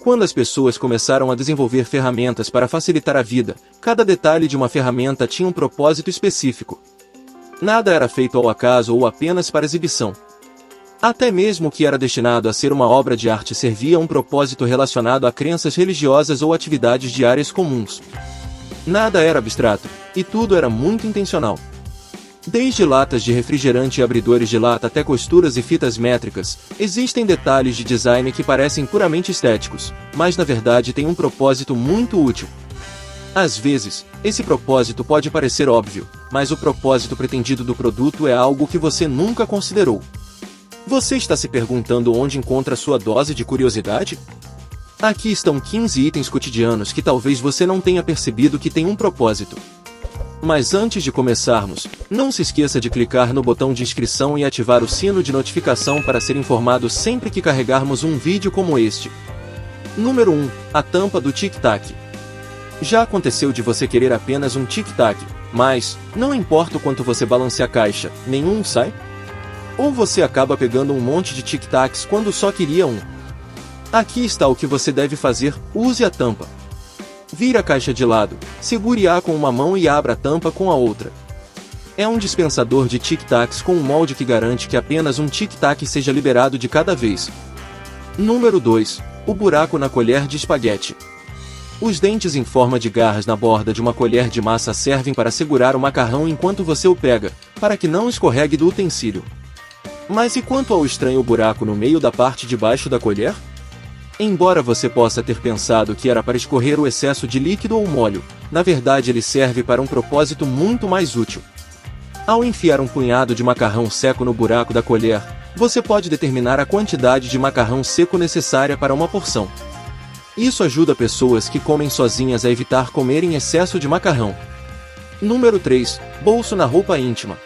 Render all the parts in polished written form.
Quando as pessoas começaram a desenvolver ferramentas para facilitar a vida, cada detalhe de uma ferramenta tinha um propósito específico. Nada era feito ao acaso ou apenas para exibição. Até mesmo o que era destinado a ser uma obra de arte servia a um propósito relacionado a crenças religiosas ou atividades diárias comuns. Nada era abstrato, e tudo era muito intencional. Desde latas de refrigerante e abridores de lata até costuras e fitas métricas, existem detalhes de design que parecem puramente estéticos, mas na verdade têm um propósito muito útil. Às vezes, esse propósito pode parecer óbvio, mas o propósito pretendido do produto é algo que você nunca considerou. Você está se perguntando onde encontra sua dose de curiosidade? Aqui estão 15 itens cotidianos que talvez você não tenha percebido que têm um propósito. Mas antes de começarmos, não se esqueça de clicar no botão de inscrição e ativar o sino de notificação para ser informado sempre que carregarmos um vídeo como este. Número 1. A tampa do Tic Tac. Já aconteceu de você querer apenas um Tic Tac, mas, não importa o quanto você balance a caixa, nenhum sai? Ou você acaba pegando um monte de Tic Tacs quando só queria um? Aqui está o que você deve fazer: use a tampa. Vire a caixa de lado, segure-a com uma mão e abra a tampa com a outra. É um dispensador de Tic Tacs com um molde que garante que apenas um Tic Tac seja liberado de cada vez. Número 2. O buraco na colher de espaguete. Os dentes em forma de garras na borda de uma colher de massa servem para segurar o macarrão enquanto você o pega, para que não escorregue do utensílio. Mas e quanto ao estranho buraco no meio da parte de baixo da colher? Embora você possa ter pensado que era para escorrer o excesso de líquido ou molho, na verdade ele serve para um propósito muito mais útil. Ao enfiar um punhado de macarrão seco no buraco da colher, você pode determinar a quantidade de macarrão seco necessária para uma porção. Isso ajuda pessoas que comem sozinhas a evitar comer em excesso de macarrão. Número 3. Bolso na roupa íntima.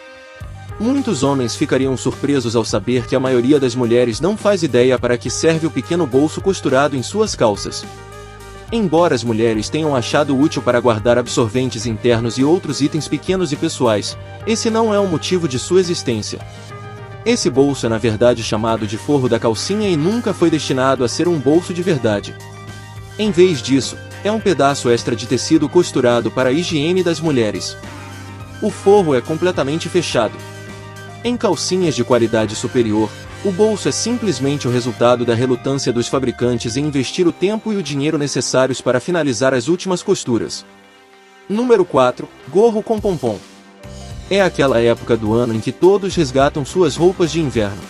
Muitos homens ficariam surpresos ao saber que a maioria das mulheres não faz ideia para que serve o pequeno bolso costurado em suas calças. Embora as mulheres tenham achado útil para guardar absorventes internos e outros itens pequenos e pessoais, esse não é o motivo de sua existência. Esse bolso é na verdade chamado de forro da calcinha e nunca foi destinado a ser um bolso de verdade. Em vez disso, é um pedaço extra de tecido costurado para a higiene das mulheres. O forro é completamente fechado. Em calcinhas de qualidade superior, o bolso é simplesmente o resultado da relutância dos fabricantes em investir o tempo e o dinheiro necessários para finalizar as últimas costuras. Número 4. Gorro com pompom. É aquela época do ano em que todos resgatam suas roupas de inverno.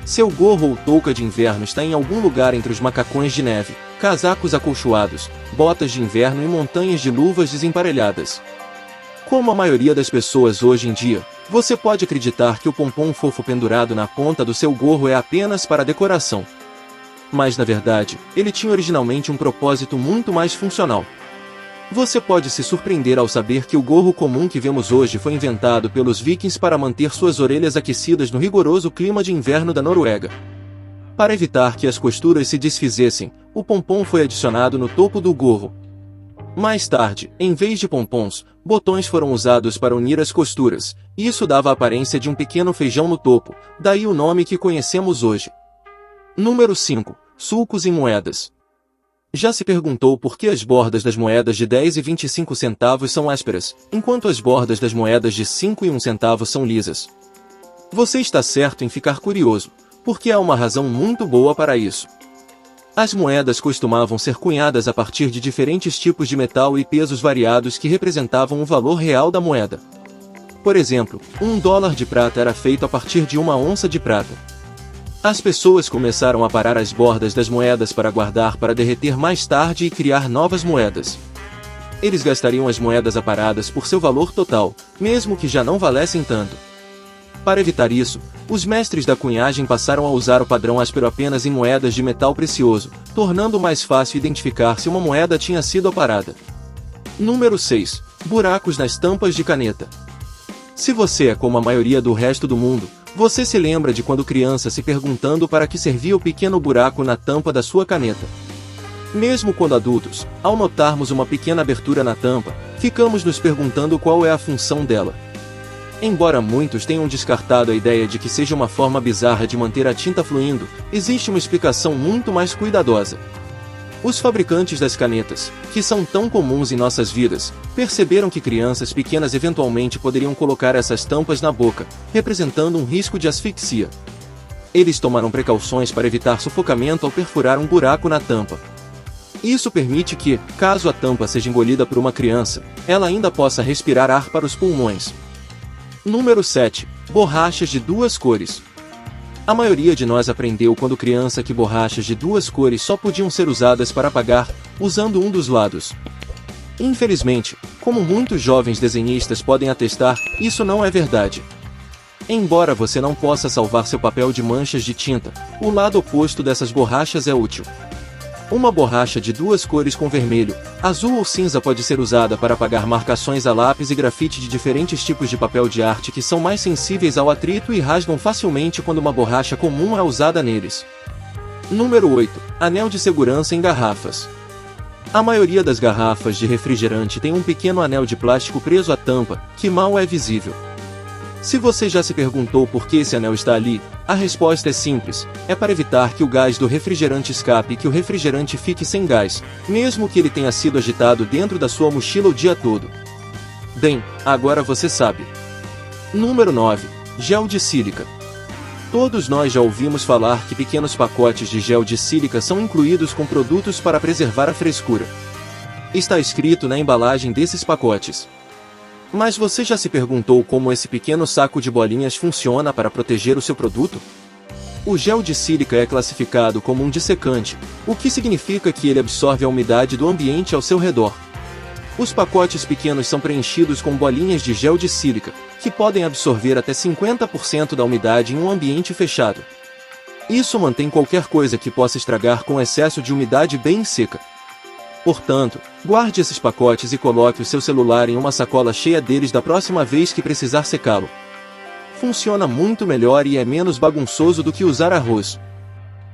Seu gorro ou touca de inverno está em algum lugar entre os macacões de neve, casacos acolchoados, botas de inverno e montanhas de luvas desemparelhadas. Como a maioria das pessoas hoje em dia, você pode acreditar que o pompom fofo pendurado na ponta do seu gorro é apenas para decoração. Mas na verdade, ele tinha originalmente um propósito muito mais funcional. Você pode se surpreender ao saber que o gorro comum que vemos hoje foi inventado pelos vikings para manter suas orelhas aquecidas no rigoroso clima de inverno da Noruega. Para evitar que as costuras se desfizessem, o pompom foi adicionado no topo do gorro. Mais tarde, em vez de pompons, botões foram usados para unir as costuras, e isso dava a aparência de um pequeno feijão no topo, daí o nome que conhecemos hoje. Número 5. Sulcos em moedas. Já se perguntou por que as bordas das moedas de 10 e 25 centavos são ásperas, enquanto as bordas das moedas de 5 e 1 centavo são lisas? Você está certo em ficar curioso, porque há uma razão muito boa para isso. As moedas costumavam ser cunhadas a partir de diferentes tipos de metal e pesos variados que representavam o valor real da moeda. Por exemplo, $1 de prata era feito a partir de 1 onça de prata. As pessoas começaram a parar as bordas das moedas para guardar para derreter mais tarde e criar novas moedas. Eles gastariam as moedas aparadas por seu valor total, mesmo que já não valessem tanto. Para evitar isso, os mestres da cunhagem passaram a usar o padrão áspero apenas em moedas de metal precioso, tornando mais fácil identificar se uma moeda tinha sido aparada. Número 6. Buracos nas tampas de caneta. Se você é como a maioria do resto do mundo, você se lembra de quando criança se perguntando para que servia o pequeno buraco na tampa da sua caneta. Mesmo quando adultos, ao notarmos uma pequena abertura na tampa, ficamos nos perguntando qual é a função dela. Embora muitos tenham descartado a ideia de que seja uma forma bizarra de manter a tinta fluindo, existe uma explicação muito mais cuidadosa. Os fabricantes das canetas, que são tão comuns em nossas vidas, perceberam que crianças pequenas eventualmente poderiam colocar essas tampas na boca, representando um risco de asfixia. Eles tomaram precauções para evitar sufocamento ao perfurar um buraco na tampa. Isso permite que, caso a tampa seja engolida por uma criança, ela ainda possa respirar ar para os pulmões. Número 7. Borrachas de duas cores. A maioria de nós aprendeu quando criança que borrachas de duas cores só podiam ser usadas para apagar, usando um dos lados. Infelizmente, como muitos jovens desenhistas podem atestar, isso não é verdade. Embora você não possa salvar seu papel de manchas de tinta, o lado oposto dessas borrachas é útil. Uma borracha de duas cores com vermelho, azul ou cinza pode ser usada para apagar marcações a lápis e grafite de diferentes tipos de papel de arte que são mais sensíveis ao atrito e rasgam facilmente quando uma borracha comum é usada neles. Número 8. Anel de segurança em garrafas. A maioria das garrafas de refrigerante tem um pequeno anel de plástico preso à tampa, que mal é visível. Se você já se perguntou por que esse anel está ali, a resposta é simples, é para evitar que o gás do refrigerante escape e que o refrigerante fique sem gás, mesmo que ele tenha sido agitado dentro da sua mochila o dia todo. Bem, agora você sabe. Número 9. Gel de sílica. Todos nós já ouvimos falar que pequenos pacotes de gel de sílica são incluídos com produtos para preservar a frescura. Está escrito na embalagem desses pacotes. Mas você já se perguntou como esse pequeno saco de bolinhas funciona para proteger o seu produto? O gel de sílica é classificado como um dessecante, o que significa que ele absorve a umidade do ambiente ao seu redor. Os pacotes pequenos são preenchidos com bolinhas de gel de sílica, que podem absorver até 50% da umidade em um ambiente fechado. Isso mantém qualquer coisa que possa estragar com excesso de umidade bem seca. Portanto, guarde esses pacotes e coloque o seu celular em uma sacola cheia deles da próxima vez que precisar secá-lo. Funciona muito melhor e é menos bagunçoso do que usar arroz.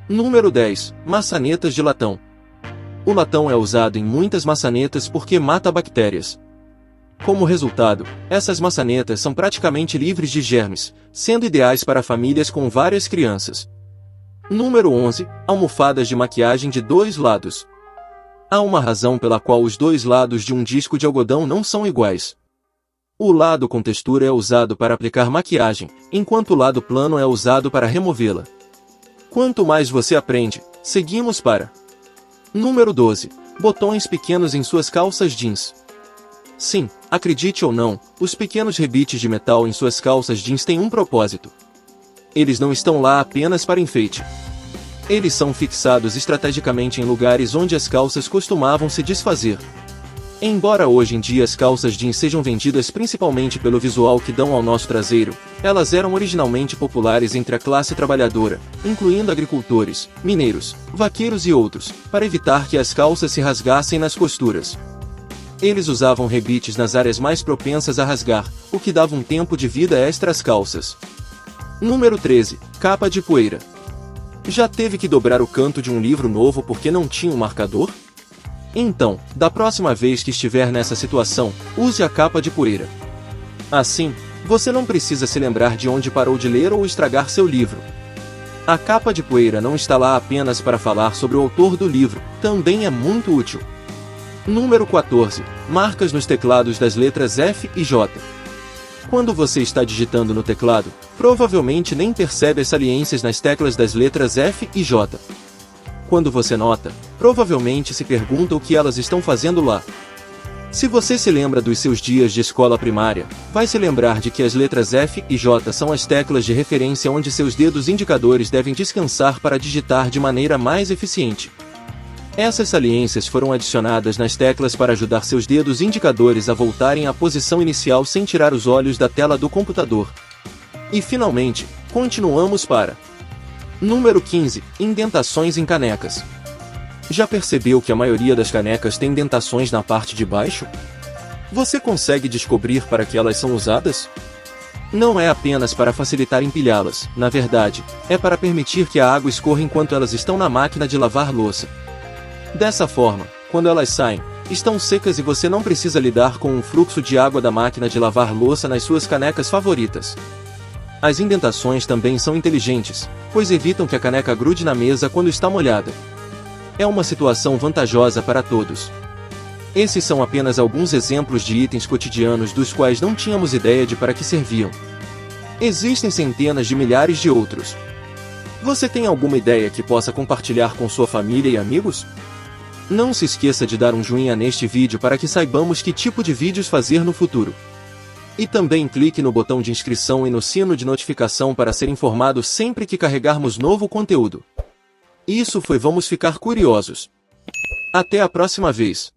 Número 10. Maçanetas de latão. O latão é usado em muitas maçanetas porque mata bactérias. Como resultado, essas maçanetas são praticamente livres de germes, sendo ideais para famílias com várias crianças. Número 11. Almofadas de maquiagem de dois lados. Há uma razão pela qual os dois lados de um disco de algodão não são iguais. O lado com textura é usado para aplicar maquiagem, enquanto o lado plano é usado para removê-la. Quanto mais você aprende, seguimos para... Número 12. Botões pequenos em suas calças jeans. Sim, acredite ou não, os pequenos rebites de metal em suas calças jeans têm um propósito. Eles não estão lá apenas para enfeite. Eles são fixados estrategicamente em lugares onde as calças costumavam se desfazer. Embora hoje em dia as calças jeans sejam vendidas principalmente pelo visual que dão ao nosso traseiro, elas eram originalmente populares entre a classe trabalhadora, incluindo agricultores, mineiros, vaqueiros e outros, para evitar que as calças se rasgassem nas costuras. Eles usavam rebites nas áreas mais propensas a rasgar, o que dava um tempo de vida extra às calças. Número 13. Capa de poeira. Já teve que dobrar o canto de um livro novo porque não tinha um marcador? Então, da próxima vez que estiver nessa situação, use a capa de poeira. Assim, você não precisa se lembrar de onde parou de ler ou estragar seu livro. A capa de poeira não está lá apenas para falar sobre o autor do livro, também é muito útil. Número 14. Marcas nos teclados das letras F e J. Quando você está digitando no teclado, provavelmente nem percebe as saliências nas teclas das letras F e J. Quando você nota, provavelmente se pergunta o que elas estão fazendo lá. Se você se lembra dos seus dias de escola primária, vai se lembrar de que as letras F e J são as teclas de referência onde seus dedos indicadores devem descansar para digitar de maneira mais eficiente. Essas saliências foram adicionadas nas teclas para ajudar seus dedos indicadores a voltarem à posição inicial sem tirar os olhos da tela do computador. E finalmente, continuamos para... Número 15. Indentações em canecas. Já percebeu que a maioria das canecas tem indentações na parte de baixo? Você consegue descobrir para que elas são usadas? Não é apenas para facilitar empilhá-las, na verdade, é para permitir que a água escorra enquanto elas estão na máquina de lavar louça. Dessa forma, quando elas saem, estão secas e você não precisa lidar com um fluxo de água da máquina de lavar louça nas suas canecas favoritas. As indentações também são inteligentes, pois evitam que a caneca grude na mesa quando está molhada. É uma situação vantajosa para todos. Esses são apenas alguns exemplos de itens cotidianos dos quais não tínhamos ideia de para que serviam. Existem centenas de milhares de outros. Você tem alguma ideia que possa compartilhar com sua família e amigos? Não se esqueça de dar um joinha neste vídeo para que saibamos que tipo de vídeos fazer no futuro. E também clique no botão de inscrição e no sino de notificação para ser informado sempre que carregarmos novo conteúdo. Isso foi Vamos Ficar Curiosos. Até a próxima vez.